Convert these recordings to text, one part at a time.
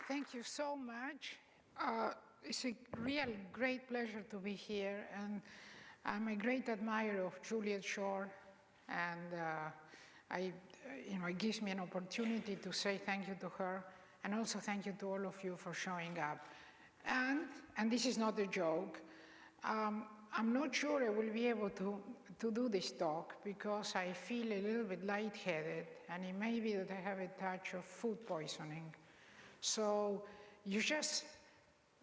Thank you so much. It's a real great pleasure to be here, and I'm a great admirer of Juliet Shore, and it gives me an opportunity to say thank you to her, and also thank you to all of you for showing up. And this is not a joke. I'm not sure I will be able to do this talk because I feel a little bit lightheaded, and it may be that I have a touch of food poisoning. So you just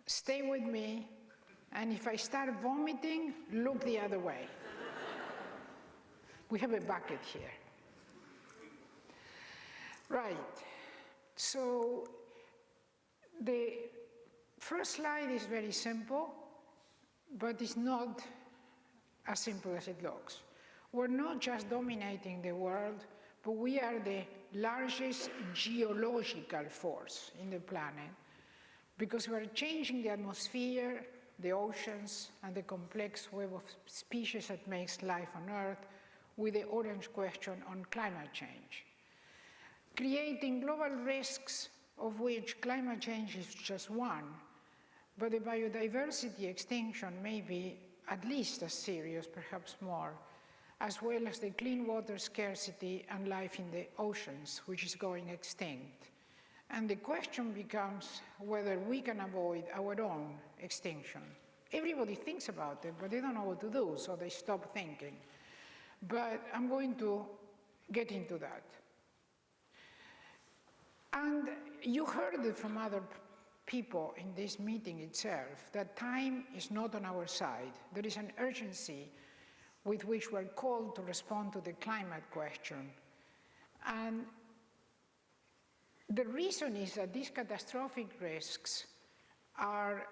stay with me, and if I start vomiting, look the other way. We have a bucket here. Right. So the first slide is very simple, but it's not as simple as it looks. We're not just dominating the world, but we are the largest geological force in the planet because we're changing the atmosphere, the oceans, and the complex web of species that makes life on Earth with the orange question on climate change. Creating global risks, of which climate change is just one, but the biodiversity extinction may be at least as serious, perhaps more, as well as the clean water scarcity and life in the oceans, which is going extinct. And the question becomes whether we can avoid our own extinction. Everybody thinks about it, but they don't know what to do, so they stop thinking. But I'm going to get into that. And you heard it from other people in this meeting itself, that time is not on our side. There is an urgency with which we're called to respond to the climate question. And the reason is that these catastrophic risks are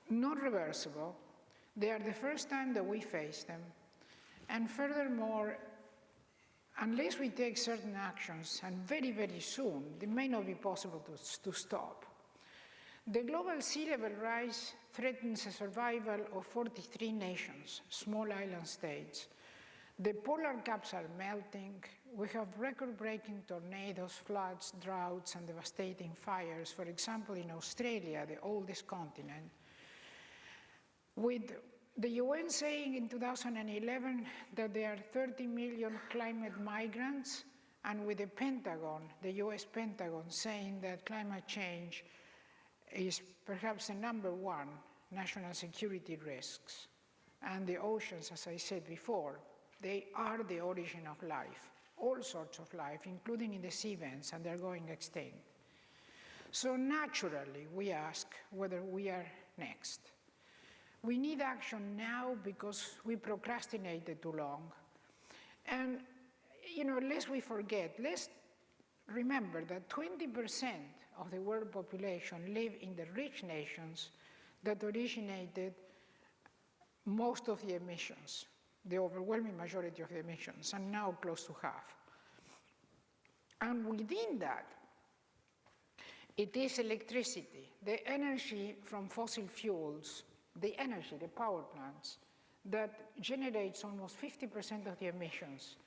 not reversible. They are the first time that we face them. And furthermore, unless we take certain actions, and very, very soon, it may not be possible to stop. The global sea level rise threatens the survival of 43 nations, small island states. The polar caps are melting. We have record-breaking tornadoes, floods, droughts, and devastating fires, for example, in Australia, the oldest continent. With the UN saying in 2011 that there are 30 million climate migrants, and with the Pentagon, the US Pentagon, saying that climate change is perhaps the #1 national security risks. And the oceans, as I said before, they are the origin of life, all sorts of life, including in the sea vents, and they're going extinct. So naturally, we ask whether we are next. We need action now because we procrastinated too long. And, lest we forget, let's remember that 20% of the world population live in the rich nations that originated most of the emissions, the overwhelming majority of the emissions, and now close to half. And within that, it is electricity, the energy from fossil fuels, the power plants, that generates almost 50% of the emissions.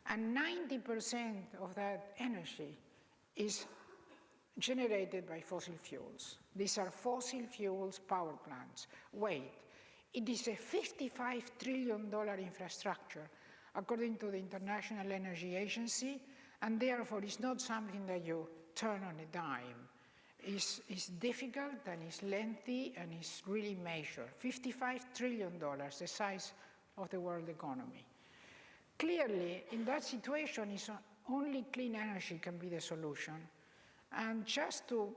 And 90% of that energy is generated by fossil fuels. These are fossil fuels power plants. Wait, it is a $55 trillion infrastructure, according to the International Energy Agency, and therefore it's not something that you turn on a dime. It's difficult, and it's lengthy, and it's really major. $55 trillion, the size of the world economy. Clearly, in that situation, only clean energy can be the solution. And just to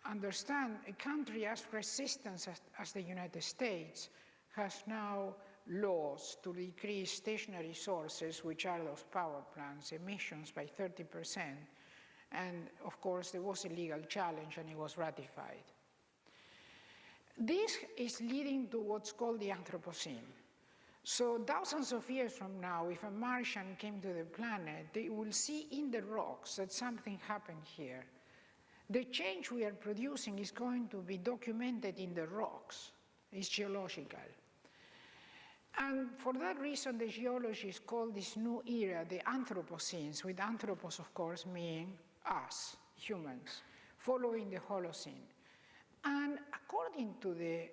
understand, a country as resistant as the United States has now laws to decrease stationary sources, which are those power plants, emissions by 30%. And of course, there was a legal challenge, and it was ratified. This is leading to what's called the Anthropocene. So thousands of years from now, if a Martian came to the planet, they will see in the rocks that something happened here. The change we are producing is going to be documented in the rocks. It's geological. And for that reason, the geologists call this new era the Anthropocenes, with anthropos, of course, meaning us, humans. following the Holocene. And according to the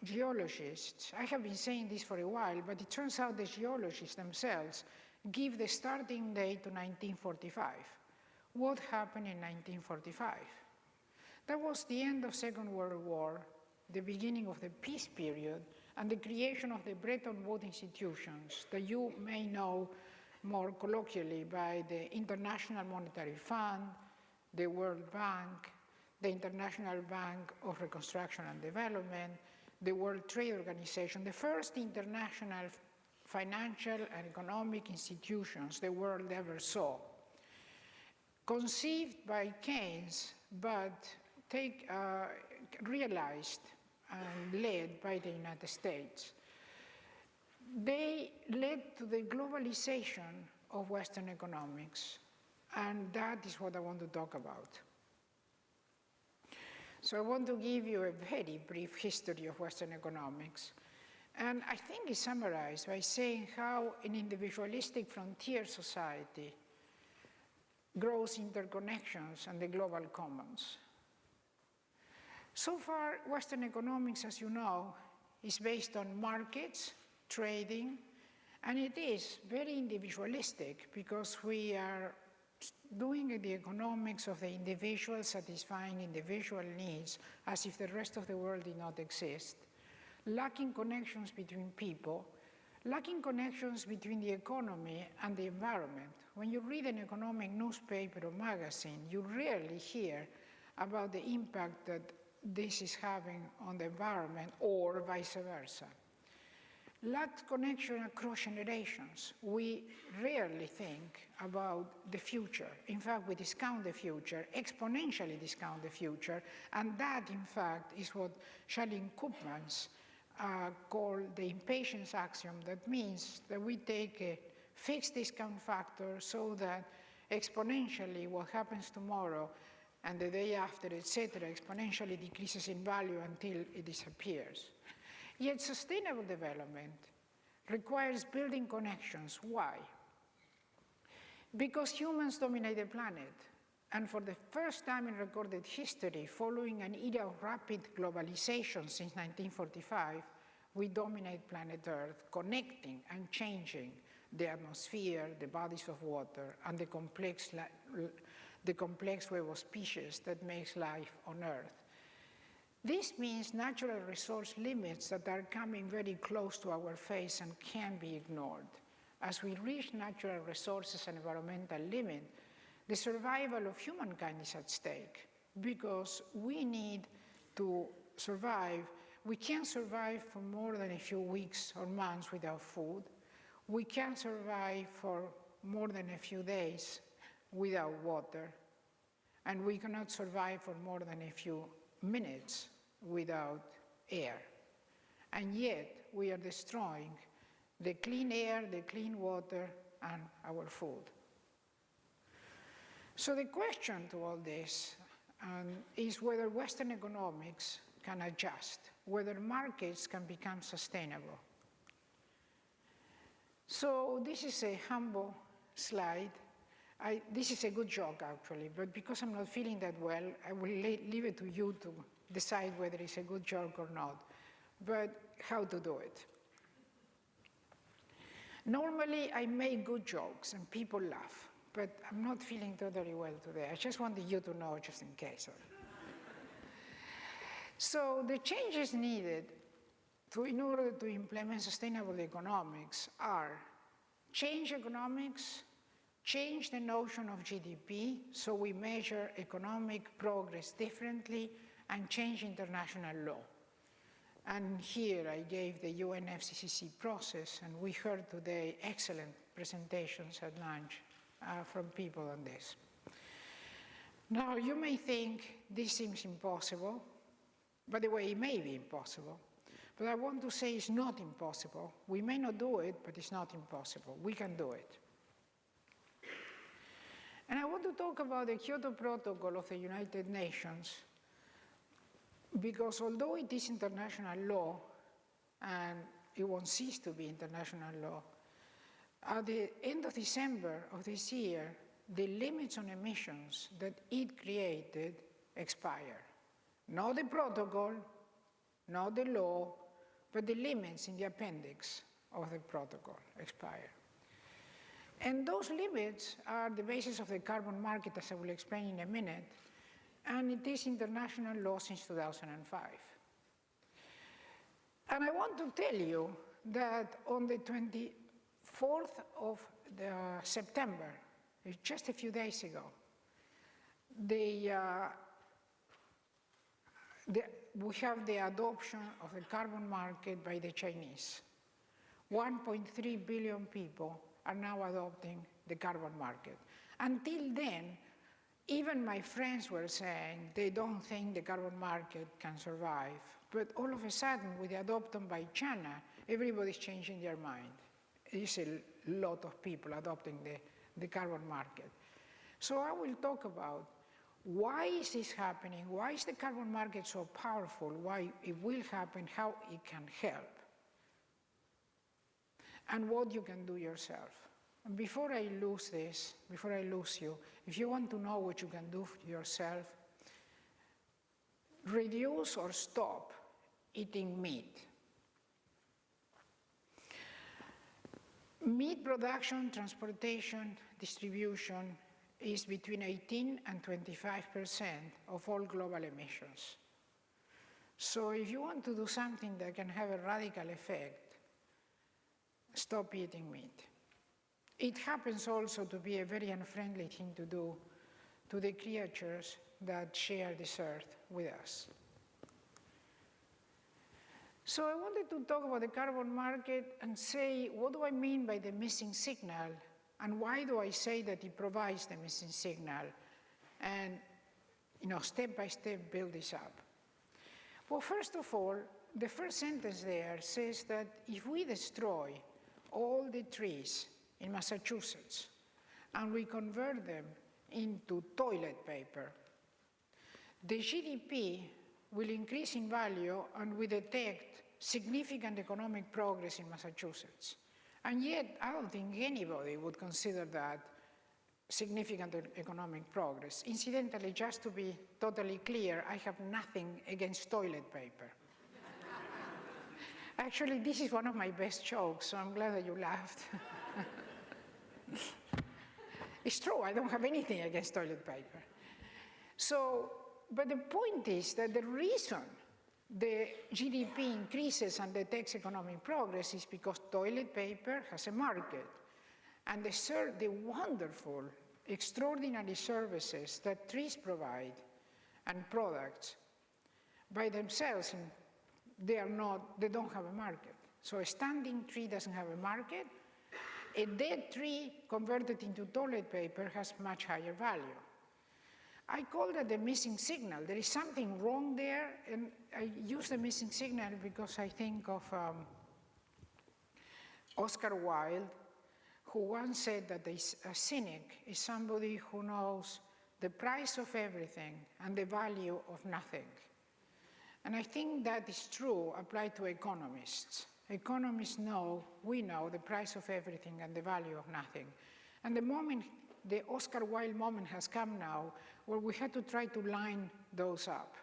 geologists, I have been saying this for a while, but it turns out the geologists themselves give the starting date to 1945. What happened in 1945? That was the end of Second World War, the beginning of the peace period, and the creation of the Bretton Woods institutions that you may know more colloquially by the International Monetary Fund, the World Bank, the International Bank of Reconstruction and Development, the World Trade Organization, the first international financial and economic institutions the world ever saw. Conceived by Keynes, but realized and led by the United States. They led to the globalization of Western economics, and that is what I want to talk about. So I want to give you a very brief history of Western economics, and I think it's summarized by saying how an individualistic frontier society grows interconnections and the global commons. So far, Western economics, as you know, is based on markets, trading, and it is very individualistic because we are doing the economics of the individual, satisfying individual needs as if the rest of the world did not exist, lacking connections between people, lacking connections between the economy and the environment. When you read an economic newspaper or magazine, you rarely hear about the impact that this is having on the environment or vice versa. Lacked connection across generations. We rarely think about the future. In fact, we discount the future, exponentially discount the future, and that, in fact, is what Charlene Koopmans called the impatience axiom. That means that we take a fixed discount factor so that exponentially what happens tomorrow and the day after, etc., exponentially decreases in value until it disappears. Yet sustainable development requires building connections. Why? Because humans dominate the planet, and for the first time in recorded history, following an era of rapid globalization since 1945, we dominate planet Earth, connecting and changing the atmosphere, the bodies of water, and the complex web of species that makes life on Earth. This means natural resource limits that are coming very close to our face and can't be ignored. As we reach natural resources and environmental limits, the survival of humankind is at stake because we need to survive. We can't survive for more than a few weeks or months without food. We can't survive for more than a few days without water. And we cannot survive for more than a few minutes without air. And yet, we are destroying the clean air, the clean water, and our food. So the question to all this is whether Western economics can adjust, whether markets can become sustainable. So this is a humble slide. This is a good joke, actually, but because I'm not feeling that well, I will leave it to you to decide whether it's a good joke or not, but how to do it. Normally, I make good jokes and people laugh, but I'm not feeling totally well today. I just wanted you to know just in case. So the changes needed in order to implement sustainable economics are change economics, change the notion of GDP, so we measure economic progress differently, and change international law. And here I gave the UNFCCC process, and we heard today excellent presentations at lunch from people on this. Now, you may think this seems impossible. By the way, it may be impossible, but I want to say it's not impossible. We may not do it, but it's not impossible. We can do it. And I want to talk about the Kyoto Protocol of the United Nations, because although it is international law, and it won't cease to be international law, at the end of December of this year, the limits on emissions that it created expire. Not the protocol, not the law, but the limits in the appendix of the protocol expire. And those limits are the basis of the carbon market, as I will explain in a minute, and it is international law since 2005. And I want to tell you that on the 24th of September, just a few days ago, we have the adoption of the carbon market by the Chinese. 1.3 billion people are now adopting the carbon market. Until then, even my friends were saying they don't think the carbon market can survive. But all of a sudden, with the adoption by China, everybody's changing their mind. There's a lot of people adopting the carbon market. So I will talk about why is this happening, why is the carbon market so powerful, why it will happen, how it can help, and what you can do yourself. And before I lose this, before I lose you, if you want to know what you can do yourself, reduce or stop eating meat. Meat production, transportation, distribution is between 18 and 25% of all global emissions. So if you want to do something that can have a radical effect, stop eating meat. It happens also to be a very unfriendly thing to do to the creatures that share this earth with us. So I wanted to talk about the carbon market and say, what do I mean by the missing signal? And why do I say that it provides the missing signal? And, step by step, build this up. Well, first of all, the first sentence there says that if we destroy all the trees in Massachusetts and we convert them into toilet paper, the GDP will increase in value and we detect significant economic progress in Massachusetts. And yet, I don't think anybody would consider that significant economic progress. Incidentally, just to be totally clear, I have nothing against toilet paper. Actually, this is one of my best jokes, so I'm glad that you laughed. It's true, I don't have anything against toilet paper. So, but the point is that the reason the GDP increases and detects economic progress is because toilet paper has a market. And the wonderful, extraordinary services that trees provide and products by themselves, they don't have a market. So a standing tree doesn't have a market. A dead tree converted into toilet paper has much higher value. I call that the missing signal. There is something wrong there, and I use the missing signal because I think of Oscar Wilde, who once said that a cynic is somebody who knows the price of everything and the value of nothing. And I think that is true applied to economists. Economists we know the price of everything and the value of nothing. And the Oscar Wilde moment has come now where we had to try to line those up.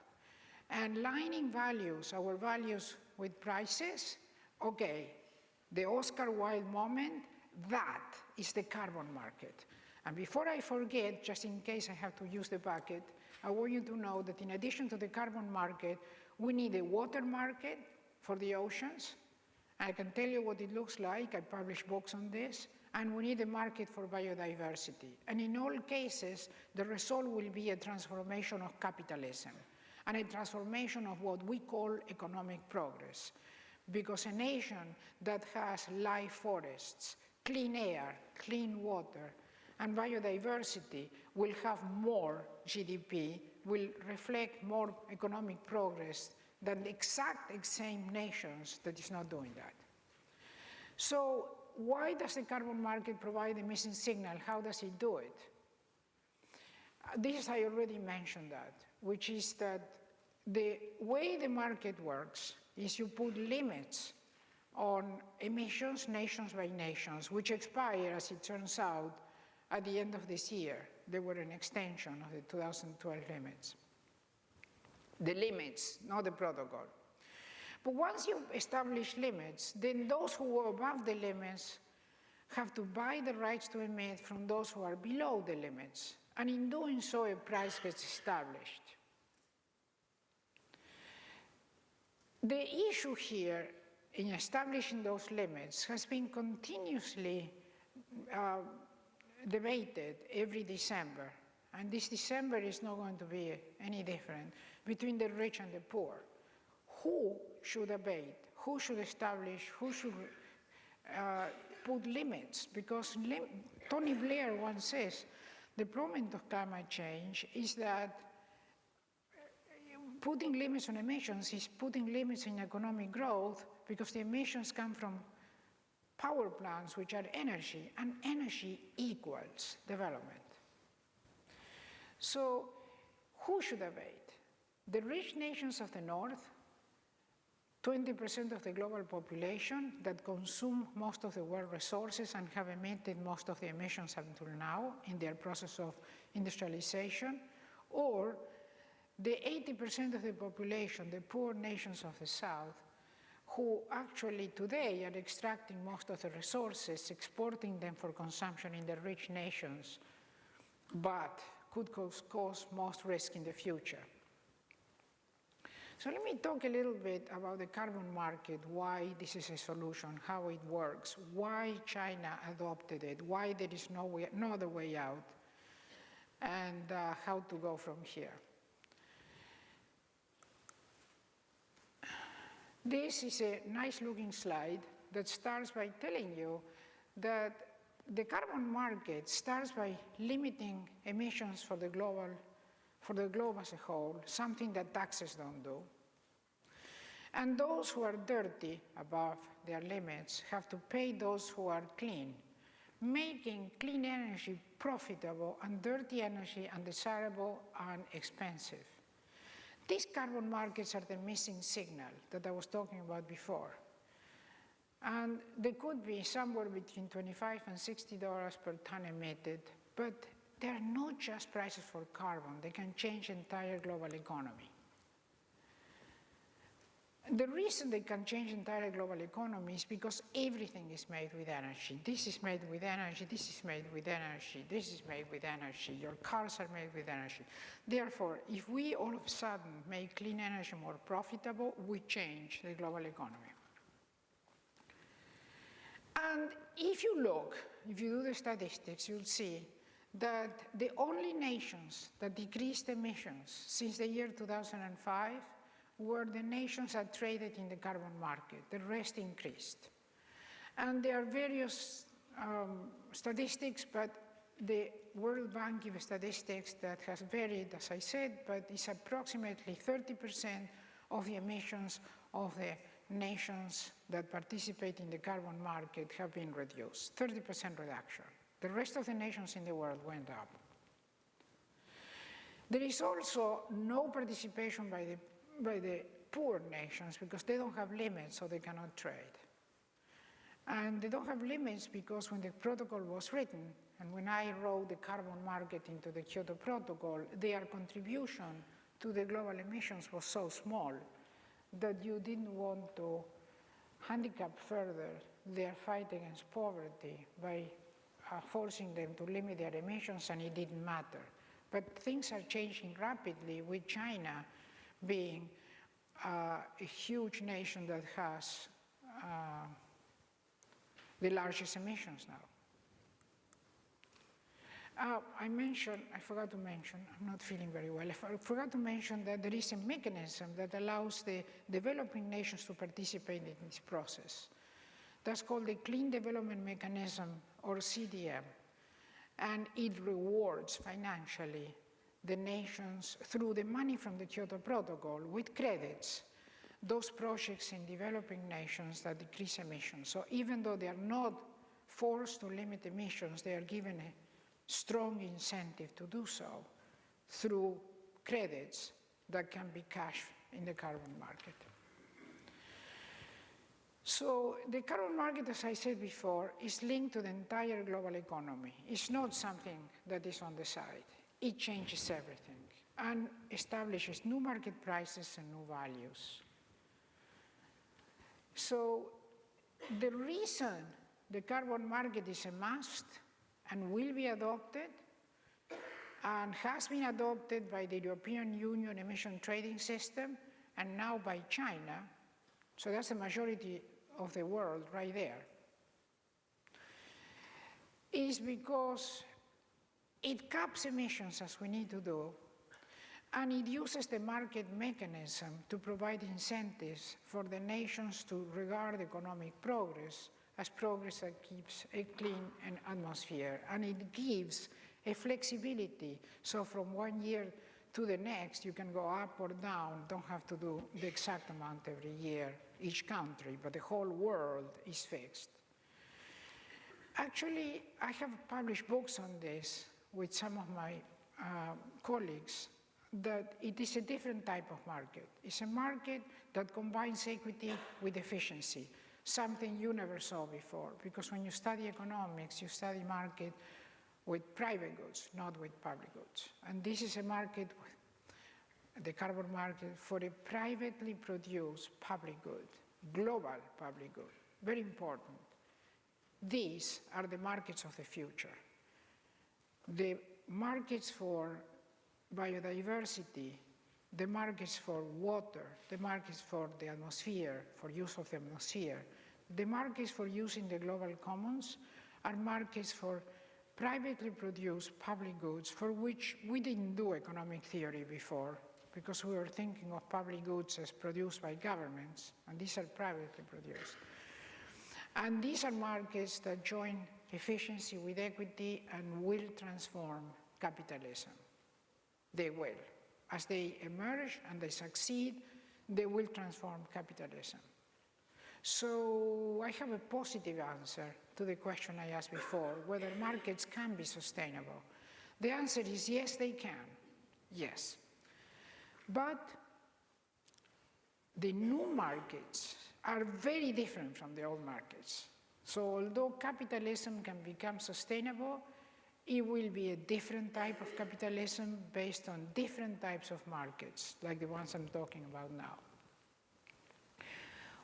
And lining values, our values with prices, okay, the Oscar Wilde moment, that is the carbon market. And before I forget, just in case I have to use the bucket, I want you to know that in addition to the carbon market, we need a water market for the oceans. I can tell you what it looks like. I publish books on this. And we need a market for biodiversity. And in all cases, the result will be a transformation of capitalism and a transformation of what we call economic progress. Because a nation that has live forests, clean air, clean water, and biodiversity will have more GDP, will reflect more economic progress than the exact same nations that is not doing that. So why does the carbon market provide a missing signal? How does it do it? This I already mentioned that, which is that the way the market works is you put limits on emissions nations by nations, which expire, as it turns out, at the end of this year. They were an extension of the 2012 limits. The limits, not the protocol. But once you establish limits, then those who are above the limits have to buy the rights to emit from those who are below the limits. And in doing so, a price gets established. The issue here in establishing those limits has been continuously debated every December. And this December is not going to be any different between the rich and the poor. Who should abate? Who should establish? Who should put limits? Because Tony Blair once says, the problem of climate change is that putting limits on emissions is putting limits in economic growth, because the emissions come from power plants, which are energy, and energy equals development. So who should abate? The rich nations of the North, 20% of the global population that consume most of the world resources and have emitted most of the emissions until now in their process of industrialization, or the 80% of the population, the poor nations of the South, who actually today are extracting most of the resources, exporting them for consumption in the rich nations, but could cause most risk in the future. So let me talk a little bit about the carbon market, why this is a solution, how it works, why China adopted it, why there is no other way out, and how to go from here. This is a nice-looking slide that starts by telling you that the carbon market starts by limiting emissions for the globe as a whole, something that taxes don't do. And those who are dirty above their limits have to pay those who are clean, making clean energy profitable and dirty energy undesirable and expensive. These carbon markets are the missing signal that I was talking about before. And they could be somewhere between $25 and $60 per ton emitted, but they're not just prices for carbon. They can change the entire global economy. The reason they can change the entire global economy is because everything is made with energy. This is made with energy, this is made with energy, this is made with energy, your cars are made with energy. Therefore, if we all of a sudden make clean energy more profitable, we change the global economy. And if you do the statistics, you'll see that the only nations that decreased emissions since the year 2005 were the nations that traded in the carbon market. The rest increased. And there are various statistics, but the World Bank gives statistics that has varied, as I said, but it's approximately 30% of the emissions of the nations that participate in the carbon market have been reduced, 30% reduction. The rest of the nations in the world went up. There is also no participation by the poor nations because they don't have limits, so they cannot trade. And they don't have limits because when the protocol was written, and when I wrote the carbon market into the Kyoto Protocol, their contribution to the global emissions was so small that you didn't want to handicap further their fight against poverty by forcing them to limit their emissions, and it didn't matter. But things are changing rapidly, with China being a huge nation that has the largest emissions now. I forgot to mention, I'm not feeling very well, I forgot to mention that there is a mechanism that allows the developing nations to participate in this process. That's called the Clean Development Mechanism, or CDM, and it rewards financially the nations through the money from the Kyoto Protocol with credits, those projects in developing nations that decrease emissions. So even though they are not forced to limit emissions, they are given a strong incentive to do so through credits that can be cashed in the carbon market. So the carbon market, as I said before, is linked to the entire global economy. It's not something that is on the side. It changes everything and establishes new market prices and new values. So the reason the carbon market is a must and will be adopted and has been adopted by the European Union emission trading system and now by China, so that's the majority of the world right there, is because it caps emissions as we need to do, and it uses the market mechanism to provide incentives for the nations to regard economic progress as progress that keeps a clean atmosphere. And it gives a flexibility, so from 1 year to the next, you can go up or down, don't have to do the exact amount every year, each country, but the whole world is fixed. Actually, I have published books on this with some of my colleagues, that it is a different type of market. It's a market that combines equity with efficiency, something you never saw before, because when you study economics, you study market with private goods, not with public goods. And this is a market, the carbon market, for a privately produced public good, global public good, very important. These are the markets of the future. The markets for biodiversity, the markets for water, the markets for the atmosphere, for use of the atmosphere, the markets for using the global commons are markets for privately produced public goods for which we didn't do economic theory before, because we were thinking of public goods as produced by governments, and these are privately produced. And these are markets that join efficiency with equity and will transform capitalism. They will. As they emerge and they succeed, they will transform capitalism. So I have a positive answer to the question I asked before, whether markets can be sustainable. The answer is yes, they can. Yes. But the new markets are very different from the old markets. So although capitalism can become sustainable, it will be a different type of capitalism based on different types of markets, like the ones I'm talking about now.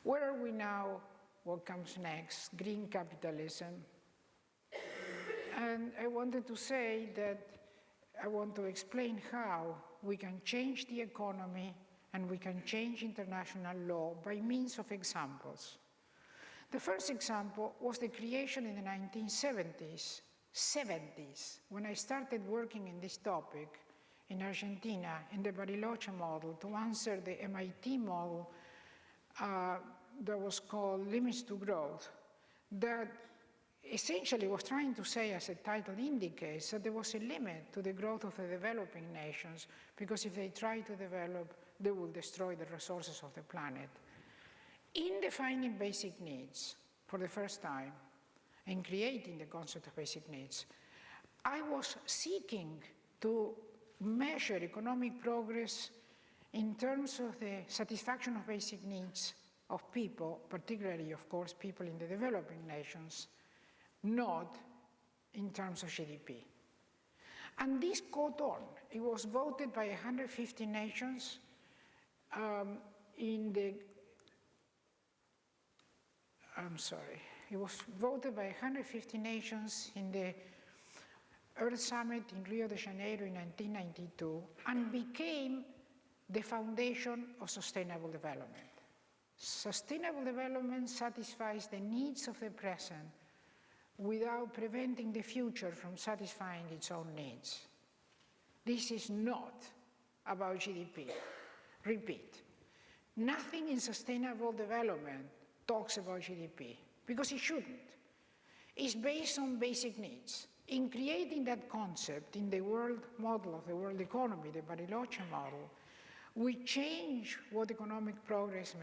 Where are we now? What comes next? Green capitalism. And I wanted to say that I want to explain how we can change the economy and we can change international law by means of examples. The first example was the creation in the 1970s, when I started working in this topic in Argentina, in the Bariloche model, to answer the MIT model that was called Limits to Growth, that essentially was trying to say, as the title indicates, that there was a limit to the growth of the developing nations, because if they try to develop, they will destroy the resources of the planet. In defining basic needs for the first time, in creating the concept of basic needs, I was seeking to measure economic progress in terms of the satisfaction of basic needs of people, particularly, of course, people in the developing nations, not in terms of GDP. And this caught on. It was voted by 150 nations It was voted by 150 nations in the Earth Summit in Rio de Janeiro in 1992 and became the foundation of sustainable development. Sustainable development satisfies the needs of the present without preventing the future from satisfying its own needs. This is not about GDP. Repeat, nothing in sustainable development talks about GDP, because it shouldn't. It's based on basic needs. In creating that concept in the world model of the world economy, the Bariloche model, we changed what economic progress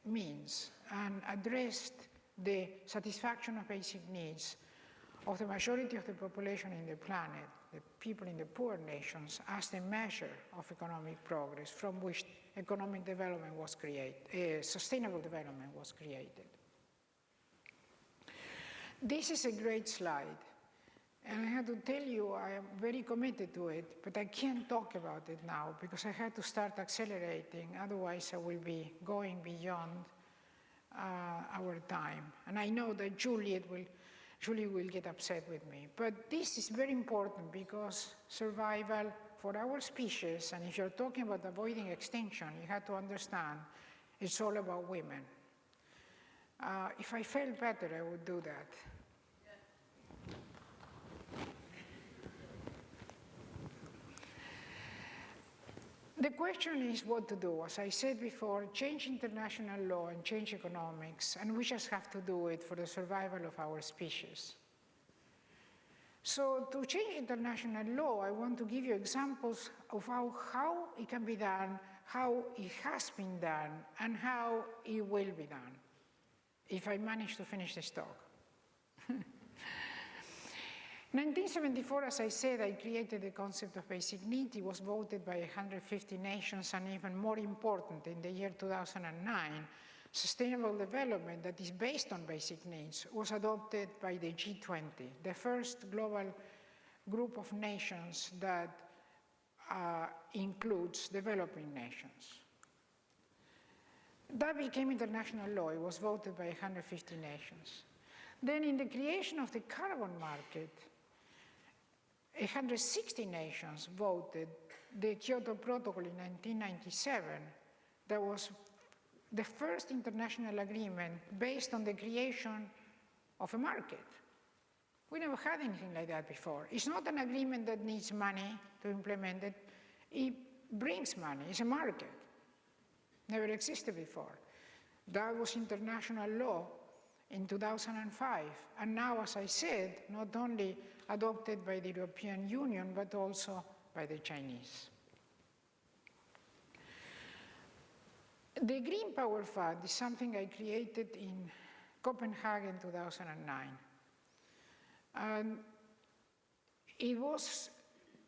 means and addressed the satisfaction of basic needs of the majority of the population in the planet, the people in the poor nations, as the measure of economic progress from which economic development was created, sustainable development was created. This is a great slide. And I have to tell you, I am very committed to it, but I can't talk about it now because I had to start accelerating. Otherwise, I will be going beyond our time. And I know that Julie will get upset with me. But this is very important because survival for our species, and if you're talking about avoiding extinction, you have to understand it's all about women. If I felt better, I would do that. The question is what to do. As I said before, change international law and change economics, and we just have to do it for the survival of our species. So to change international law, I want to give you examples of how it can be done, how it has been done, and how it will be done, if I manage to finish this talk. 1974, as I said, I created the concept of basic need. It was voted by 150 nations, and even more important, in the year 2009, sustainable development that is based on basic needs was adopted by the G20, the first global group of nations that includes developing nations. That became international law. It was voted by 150 nations. Then in the creation of the carbon market, 160 nations voted the Kyoto Protocol in 1997. That was the first international agreement based on the creation of a market. We never had anything like that before. It's not an agreement that needs money to implement it. It brings money. It's a market. Never existed before. That was international law in 2005. And now, as I said, not only adopted by the European Union, but also by the Chinese. The Green Power Fund is something I created in Copenhagen 2009. And it was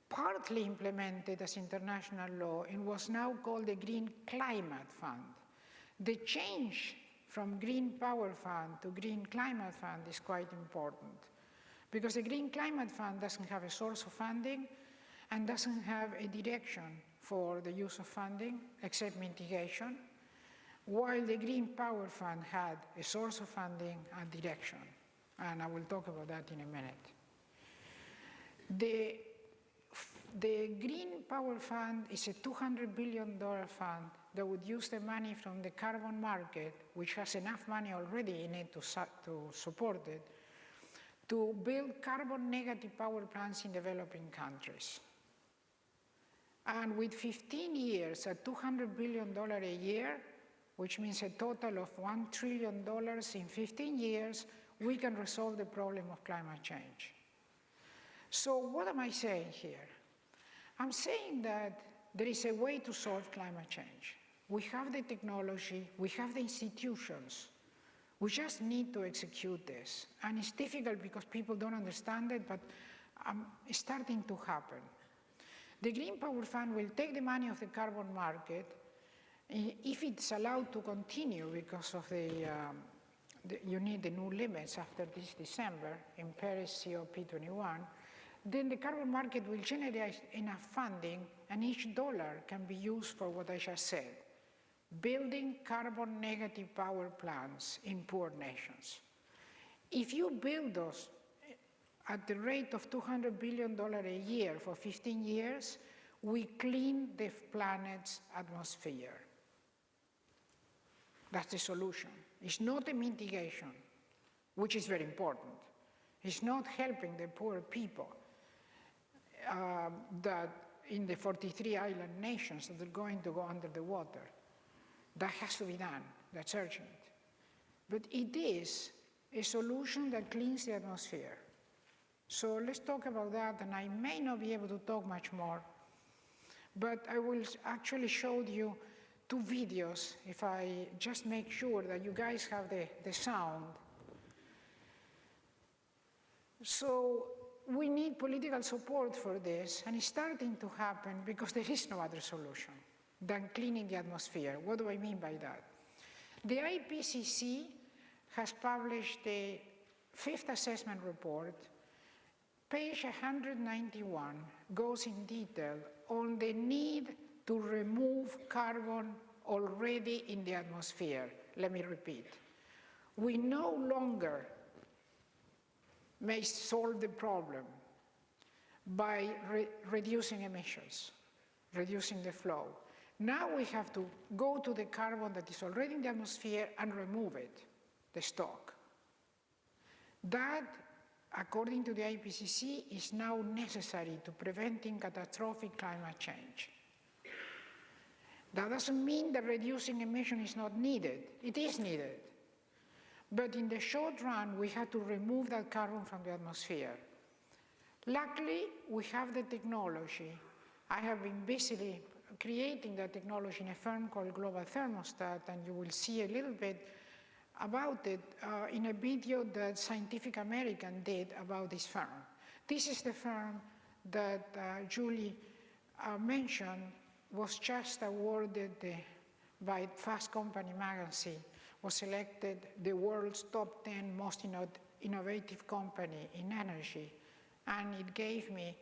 partly implemented as international law and was now called the Green Climate Fund. The change from Green Power Fund to Green Climate Fund is quite important because the Green Climate Fund doesn't have a source of funding and doesn't have a direction for the use of funding except mitigation, while the Green Power Fund had a source of funding and direction. And I will talk about that in a minute. The Green Power Fund is a $200 billion fund that would use the money from the carbon market, which has enough money already in it to support it, to build carbon negative power plants in developing countries. And with 15 years at $200 billion a year, which means a total of $1 trillion in 15 years, we can resolve the problem of climate change. So what am I saying here? I'm saying that there is a way to solve climate change. We have the technology, we have the institutions. We just need to execute this. And it's difficult because people don't understand it, but it's starting to happen. The Green Power Fund will take the money of the carbon market, if it's allowed to continue because of you need the new limits after this December in Paris COP21, then the carbon market will generate enough funding and each dollar can be used for what I just said, building carbon negative power plants in poor nations. If you build those at the rate of $200 billion a year for 15 years, we clean the planet's atmosphere. That's the solution. It's not a mitigation, which is very important. It's not helping the poor people that in the 43 island nations that are going to go under the water. That has to be done. That's urgent. But it is a solution that cleans the atmosphere. So let's talk about that, and I may not be able to talk much more, but I will actually show you 2 videos if I just make sure that you guys have the sound. So we need political support for this, and it's starting to happen because there is no other solution than cleaning the atmosphere. What do I mean by that? The IPCC has published a fifth assessment report, page 191, goes in detail on the need to remove carbon already in the atmosphere. Let me repeat. We no longer may solve the problem by reducing emissions, reducing the flow. Now we have to go to the carbon that is already in the atmosphere and remove it, the stock. That, according to the IPCC, is now necessary to preventing catastrophic climate change. That doesn't mean that reducing emission is not needed. It is needed. But in the short run, we have to remove that carbon from the atmosphere. Luckily, we have the technology. I have been busily creating that technology in a firm called Global Thermostat, and you will see a little bit about it in a video that Scientific American did about this firm. This is the firm that Julie mentioned, was just awarded by Fast Company magazine, was selected the world's top 10 most innovative company in energy. And it gave me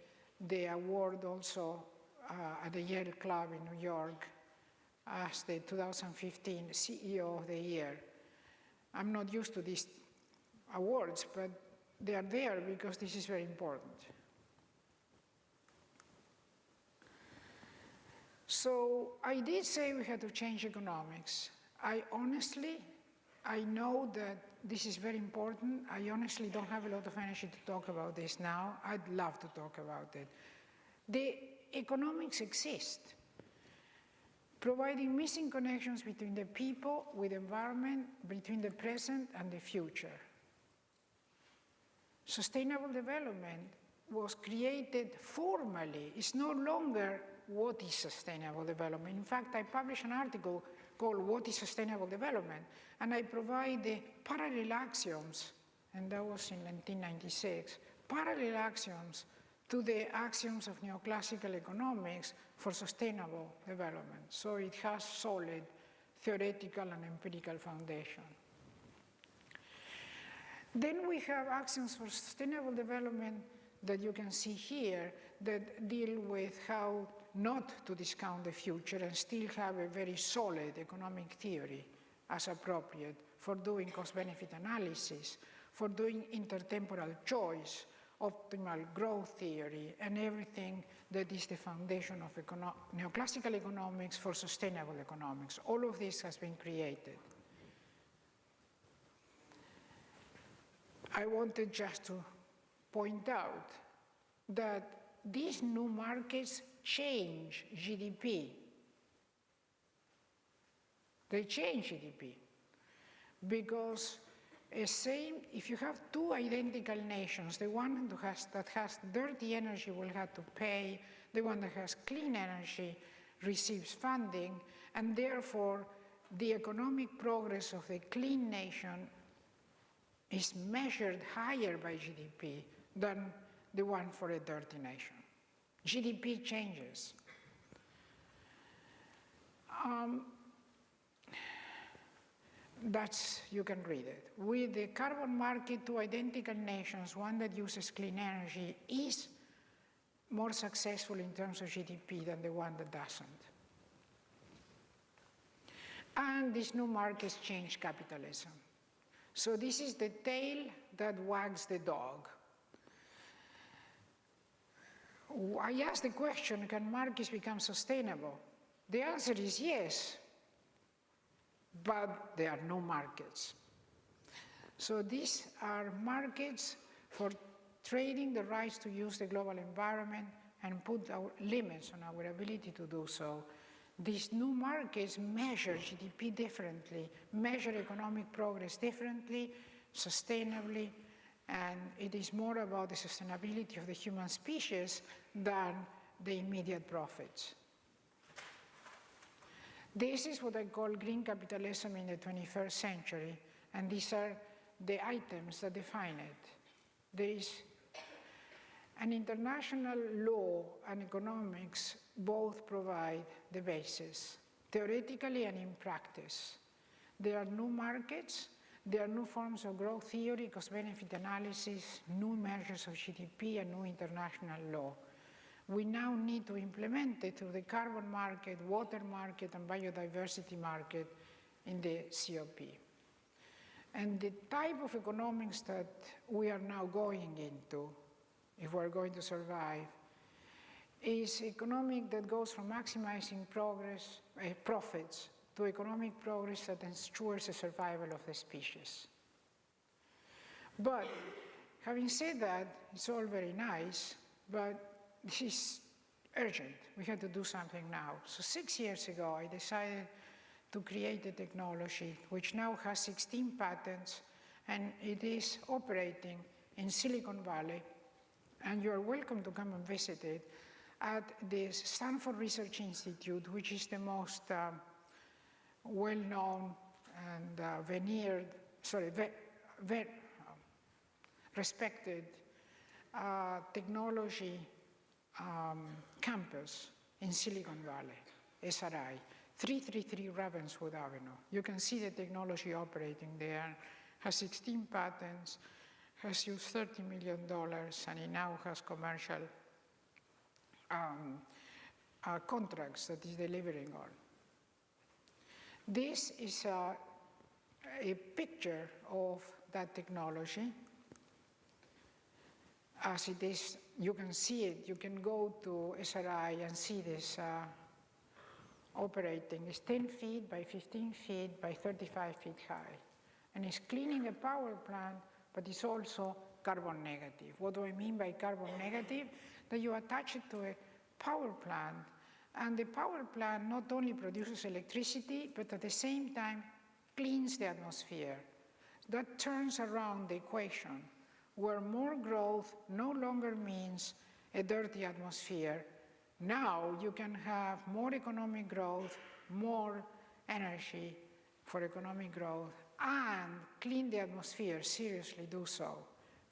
the award also at the Yale Club in New York as the 2015 CEO of the Year. I'm not used to these awards, but they are there because this is very important. So I did say we had to change economics. I know that this is very important. I honestly don't have a lot of energy to talk about this now. I'd love to talk about it. The economics exist, providing missing connections between the people with the environment, between the present and the future. Sustainable development was created formally. It's no longer what is sustainable development. In fact, I published an article called What is Sustainable Development? And I provide the parallel axioms, and that was in 1996, parallel axioms to the axioms of neoclassical economics for sustainable development. So it has solid theoretical and empirical foundation. Then we have axioms for sustainable development that you can see here that deal with how not to discount the future and still have a very solid economic theory as appropriate for doing cost-benefit analysis, for doing intertemporal choice, optimal growth theory, and everything that is the foundation of neoclassical economics for sustainable economics. All of this has been created. I wanted just to point out that these new markets change GDP. They change GDP because if you have two identical nations, the one that has dirty energy will have to pay, the one that has clean energy receives funding, and therefore the economic progress of the clean nation is measured higher by GDP than the one for a dirty nation. GDP changes. You can read it. With the carbon market, two identical nations, one that uses clean energy is more successful in terms of GDP than the one that doesn't. And these new markets change capitalism. So this is the tail that wags the dog. I asked the question, can markets become sustainable? The answer is yes, but there are no markets. So these are markets for trading the rights to use the global environment and put our limits on our ability to do so. These new markets measure GDP differently, measure economic progress differently, sustainably, and it is more about the sustainability of the human species than the immediate profits. This is what I call green capitalism in the 21st century, and these are the items that define it. There is an international law and economics both provide the basis, theoretically and in practice. There are new markets There are new forms of growth theory, cost-benefit analysis, new measures of GDP, and new international law. We now need to implement it through the carbon market, water market, and biodiversity market in the COP. And the type of economics that we are now going into, if we're going to survive, is economic that goes from maximizing profits to economic progress that ensures the survival of the species. But having said that, it's all very nice, but this is urgent. We have to do something now. So 6 years ago, I decided to create a technology which now has 16 patents, and it is operating in Silicon Valley. And you're welcome to come and visit it at the Stanford Research Institute, which is the most well-known and respected technology campus in Silicon Valley, SRI, 333 Ravenswood Avenue. You can see the technology operating there, has 16 patents, has used $30 million, and it now has commercial contracts that is delivering on. This is a picture of that technology. As it is, you can see it. You can go to SRI and see this operating. It's 10 feet by 15 feet by 35 feet high. And it's cleaning a power plant, but it's also carbon negative. What do I mean by carbon negative? That you attach it to a power plant, and the power plant not only produces electricity, but at the same time cleans the atmosphere. That turns around the equation, where more growth no longer means a dirty atmosphere. Now you can have more economic growth, more energy for economic growth, and clean the atmosphere, seriously do so.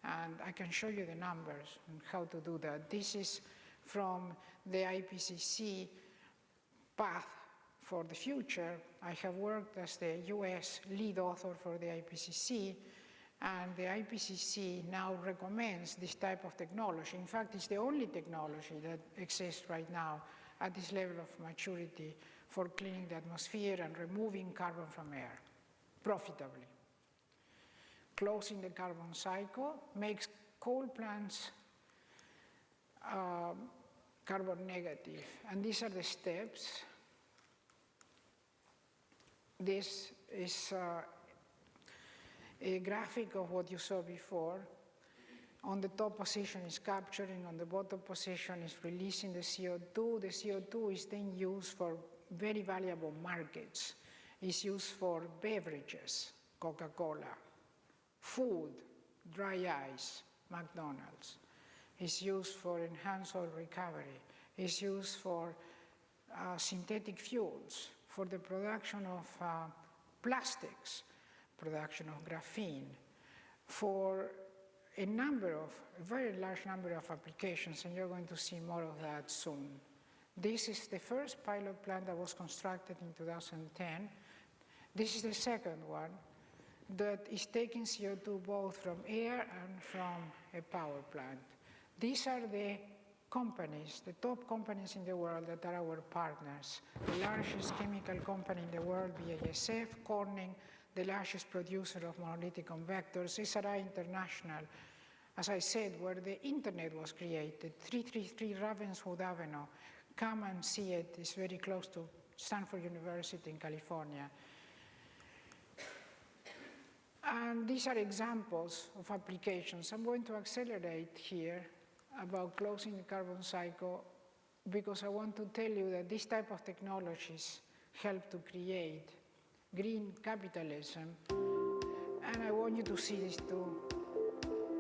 And I can show you the numbers on how to do that. This is from the IPCC path for the future. I have worked as the US lead author for the IPCC, and the IPCC now recommends this type of technology. In fact, it's the only technology that exists right now at this level of maturity for cleaning the atmosphere and removing carbon from air profitably. Closing the carbon cycle makes coal plants carbon negative, and these are the steps. This is a graphic of what you saw before. On the top position is capturing, on the bottom position is releasing the CO2. The CO2 is then used for very valuable markets. It's used for beverages, Coca-Cola, food, dry ice, McDonald's. It's used for enhanced oil recovery. It's used for synthetic fuels, for the production of plastics, production of graphene, for a very large number of applications, and you're going to see more of that soon. This is the first pilot plant that was constructed in 2010. This is the second one that is taking CO2 both from air and from a power plant. These are the companies, the top companies in the world that are our partners. The largest chemical company in the world, BASF, Corning, the largest producer of monolithic convectors, SRI International, as I said, where the internet was created, 333 Ravenswood Avenue. Come and see it. It's very close to Stanford University in California. And these are examples of applications. I'm going to accelerate here about closing the carbon cycle because I want to tell you that this type of technologies help to create green capitalism, and I want you to see this too.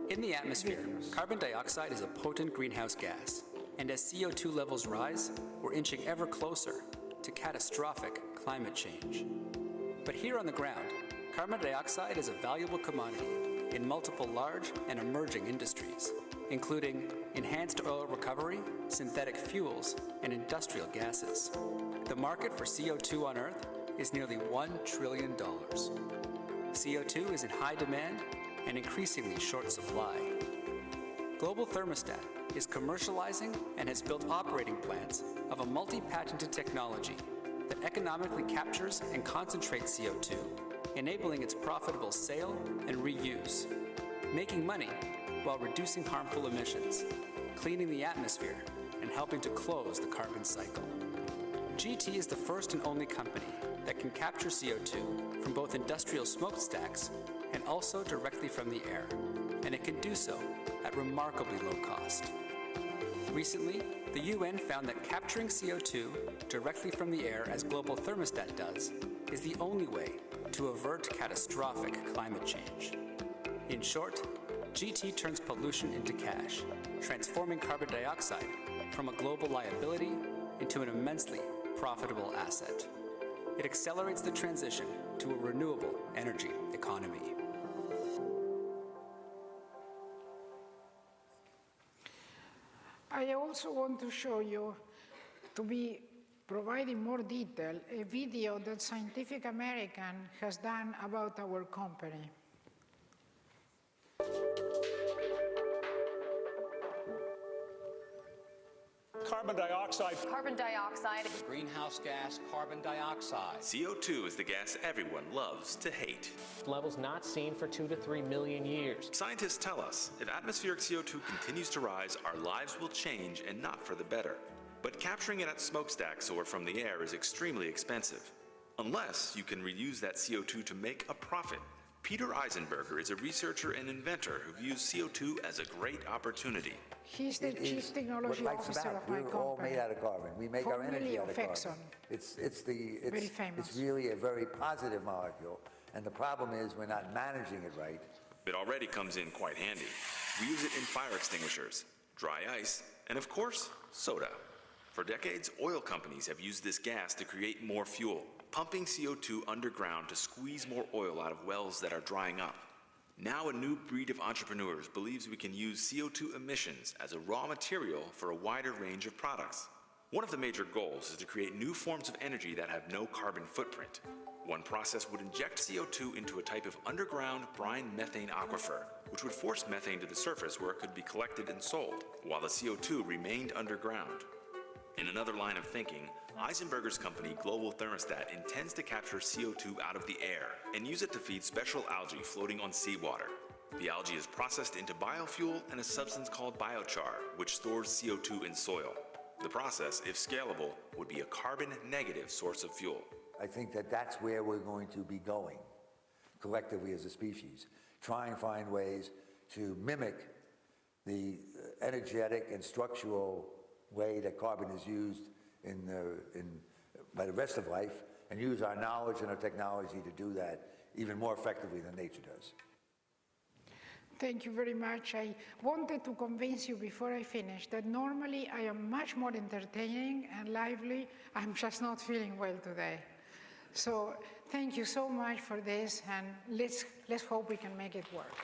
In the atmosphere, carbon dioxide is a potent greenhouse gas, and as CO2 levels rise, we're inching ever closer to catastrophic climate change. But here on the ground, carbon dioxide is a valuable commodity in multiple large and emerging industries, including enhanced oil recovery, synthetic fuels, and industrial gases. The market for CO2 on Earth is nearly $1 trillion. CO2 is in high demand and increasingly short supply. Global Thermostat is commercializing and has built operating plans of a multi-patented technology that economically captures and concentrates CO2, enabling its profitable sale and reuse, making money while reducing harmful emissions, cleaning the atmosphere, and helping to close the carbon cycle. GT is the first and only company that can capture CO2 from both industrial smokestacks and also directly from the air, and it can do so at remarkably low cost. Recently, the UN found that capturing CO2 directly from the air, as Global Thermostat does, is the only way to avert catastrophic climate change. In short, GT turns pollution into cash, transforming carbon dioxide from a global liability into an immensely profitable asset. It accelerates the transition to a renewable energy economy. I also want to show you, to be providing more detail, a video that Scientific American has done about our company. Carbon dioxide. Carbon dioxide. Greenhouse gas, carbon dioxide. CO2 is the gas everyone loves to hate. Levels not seen for 2 to 3 million years. Scientists tell us if atmospheric CO2 continues to rise, our lives will change and not for the better. But capturing it at smokestacks or from the air is extremely expensive. Unless you can reuse that CO2 to make a profit. Peter Eisenberger is a researcher and inventor who views CO2 as a great opportunity. He's the chief technology officer of my company. We're all made out of carbon. We make our energy out of carbon. Exxon. It's famous. really a very positive molecule, and the problem is we're not managing it right. It already comes in quite handy. We use it in fire extinguishers, dry ice, and of course, soda. For decades, oil companies have used this gas to create more fuel, pumping CO2 underground to squeeze more oil out of wells that are drying up. Now a new breed of entrepreneurs believes we can use CO2 emissions as a raw material for a wider range of products. One of the major goals is to create new forms of energy that have no carbon footprint. One process would inject CO2 into a type of underground brine methane aquifer, which would force methane to the surface where it could be collected and sold, while the CO2 remained underground. In another line of thinking, Eisenberger's company, Global Thermostat, intends to capture CO2 out of the air and use it to feed special algae floating on seawater. The algae is processed into biofuel and a substance called biochar, which stores CO2 in soil. The process, if scalable, would be a carbon-negative source of fuel. I think that that's where we're going to be going, collectively as a species. Try and find ways to mimic the energetic and structural way that carbon is used by the rest of life, and use our knowledge and our technology to do that even more effectively than nature does. Thank you very much. I wanted to convince you before I finish that normally I am much more entertaining and lively. I'm just not feeling well today. So thank you so much for this, and let's hope we can make it work.